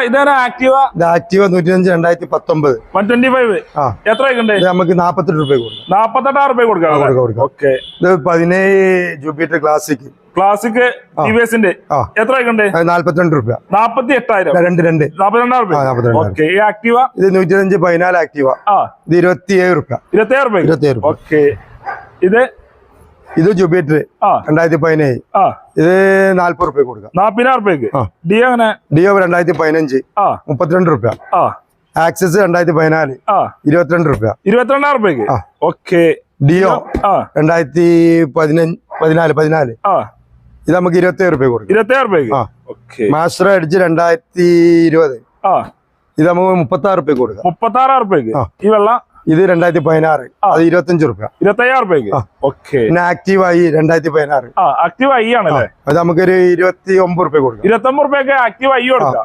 ഇതാണ് Activa Activa 105 2019 125 എത്ര നമുക്ക് 48 രൂപ കൊടുക്കാം. 48,000 രൂപ കൊടുക്കാം. ഓക്കെ, ഇത് 17 ജൂപ്പിറ്റർ ക്ലാസിക് ക്ലാസിക് ടിവിഎസിന്റെ എത്ര 42 രൂപ. 48,000 42,000 രൂപ. ഓക്കെ, ഈ ആക്റ്റീവ ഇത് 105 14 ആക്റ്റീവ ഇത് 27 രൂപ. 27 രൂപ. ഓക്കെ, ഇത് ജൂപ്പിറ്റർ 2017 ഇത് 40 രൂപ കൊടുക്കാം. 40,000 രൂപയ്ക്ക്. ഡിയോ 2015 32 രൂപ. ആക്സസ് 2014 22 രൂപ. 22,000 രൂപയ്ക്ക്. ഓക്കെ, ഡിയോ 2014 ഇത് നമുക്ക് 27 രൂപ കൊടുക്കാം. 27,000 രൂപയ്ക്ക്. ഓക്കെ, മാസ്റ്റർ അടിച്ച് 2020 ഇത് നമുക്ക് 36 രൂപ കൊടുക്കാം. 36,000 രൂപയ്ക്ക്. ഈ വെള്ള ഇത് 2016 അത് 25 രൂപ. 25,000 രൂപയ്ക്ക്. ഓക്കെ, പിന്നെ ആക്റ്റീവ് ആയി 2016 ആക്റ്റീവ് ഐ ആണല്ലേ, അത് നമുക്കൊരു 29 രൂപ കൊടുക്കാം. 29 രൂപയ്ക്ക് ആക്റ്റീവ് ഐ കൊടുക്കാം.